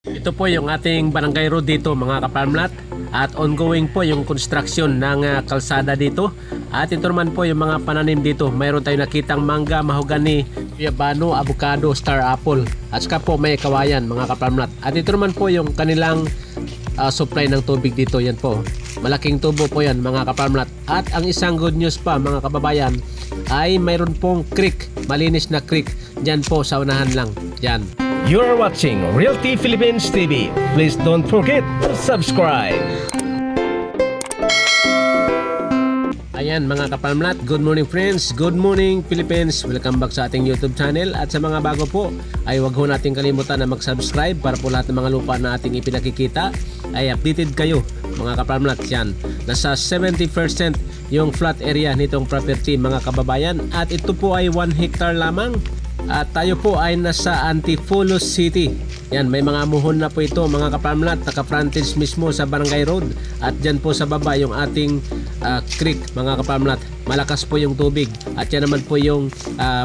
Ito po yung ating barangay road dito mga kaparmlat, at ongoing po yung construction ng kalsada dito. At ito naman po yung mga pananim dito. Mayroon tayong nakitang mangga, mahogani, yabano, avocado, star apple, at saka po may kawayan mga kaparmlat. At ito naman po yung kanilang supply ng tubig dito. Yan po, malaking tubo po yan mga kaparmlat. At ang isang good news pa mga kababayan ay mayroon pong creek, malinis na creek dyan po sa unahan lang dyan. You are watching Realty Philippines TV. Please don't forget to subscribe. Ayan mga kapalmlat, good morning friends, good morning Philippines. Welcome back sa ating YouTube channel. At sa mga bago po ay huwag ho natin kalimutan na mag-subscribe para po lahat ng mga lupa na ating ipinakikita ay updated kayo mga kapalmlat. Yan, nasa 70% yung flat area nitong property mga kababayan, at ito po ay 1 hectare lamang. At tayo po ay nasa Antipolo City. Yan, may mga muhon na po ito mga kapamlat, naka-frontage mismo sa Barangay Road. At dyan po sa baba yung ating creek mga kapamlat. Malakas po yung tubig. At yan naman po yung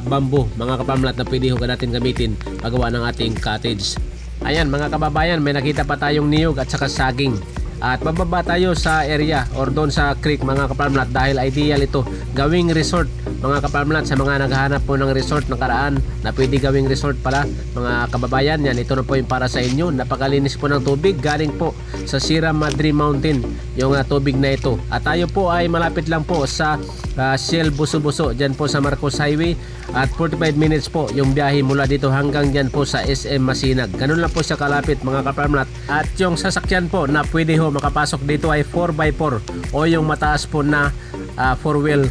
bamboo mga kapamlat na pwede ho natin gamitin paggawa ng ating cottage. Ayan mga kababayan, may nakita pa tayong niyog at saka saging. At bababa tayo sa area or doon sa creek mga kapalmlat, dahil ideal ito gawing resort mga kapalmlat sa mga naghahanap po ng resort nakaraan na pwede gawing resort pala mga kababayan. Yan, ito na po yung para sa inyo. Napakalinis po ng tubig, galing po sa Sierra Madre Mountain yung tubig na ito. At tayo po ay malapit lang po sa Shell Buso-Buso dyan po sa Marcos Highway, at 45 minutes po yung biyahe mula dito hanggang dyan po sa SM Masinag. Ganun lang po siya kalapit mga kapalmlat. At yung sasakyan po na pwede ho makapasok dito ay 4x4 o yung mataas po na 4-wheel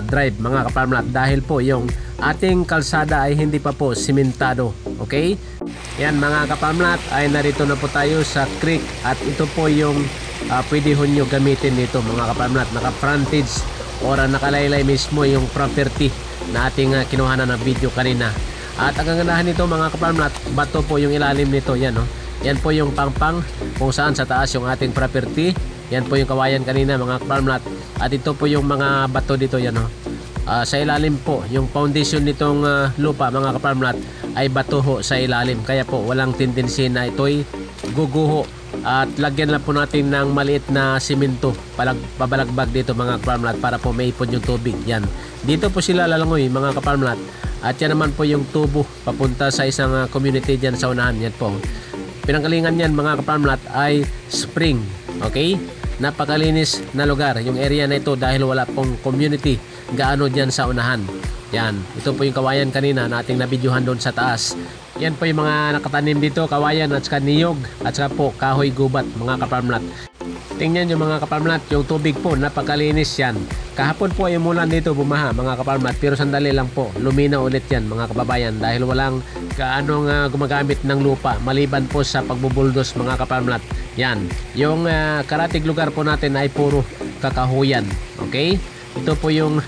drive mga kapalmlat, dahil po yung ating kalsada ay hindi pa po simentado. Okay? Yan mga kapalmlat, ay narito na po tayo sa creek, at ito po yung pwede ho nyo gamitin dito mga kapalmlat. Naka-frontage or nakalaylay mismo yung property na ating kinuhanan na video kanina. At ang kagandahan nito mga kapalmlat, bato po yung ilalim nito. Yan, yan po yung pangpang kung saan sa taas yung ating property. Yan po yung kawayan kanina mga kapalmlat. At ito po yung mga bato dito. Yan, sa ilalim po yung foundation nitong lupa mga kapalmlat ay bato ho sa ilalim. Kaya po walang tendency na ito'y guguho. At lagyan lang po natin ng maliit na simento pabalagbag dito mga kapalmlat para po maipon yung tubig. Yan, dito po sila lalangoy mga kapalmlat. At yan naman po yung tubo papunta sa isang community dyan sa unahan. Yan po, pinanggalingan yan mga kapalmlat ay spring. Okay, napakalinis na lugar yung area na ito dahil wala pong community gaano dyan sa unahan. Yan, ito po yung kawayan kanina na ating nabidyohan doon sa taas. Yan po yung mga nakatanim dito, kawayan at saka niyog at saka po kahoy gubat mga kapalmlat. Tingnan nyo mga kapalmlat, yung tubig po napakalinis yan. Kahapon po yung mulan dito bumaha mga kapalmlat, pero sandali lang po luminaw ulit yan mga kababayan dahil walang gaanong gumagamit ng lupa maliban po sa pagbubuldos mga kapalmlat. Yan, yung karatig lugar po natin ay puro kakahuyan. Okay, ito po yung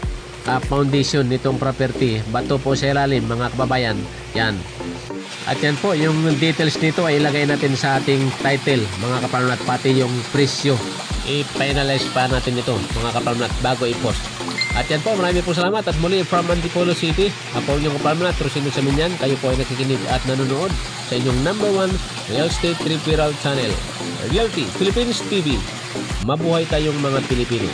foundation nitong property, bato po sa ilalim mga kababayan. Yan, at yan po yung details nito ay ilagay natin sa ating title mga kapalmlat, pati yung presyo i-finalize pa natin ito mga kapalmlat bago i-post. At yan po, marami po salamat at muli from Antipolo City, ako yung kapalmlat Rosino Saminyan. Kayo po ay nakikinig at nanonood sa inyong #1 real estate referral channel, Realty Philippines TV. Mabuhay tayong mga Pilipino.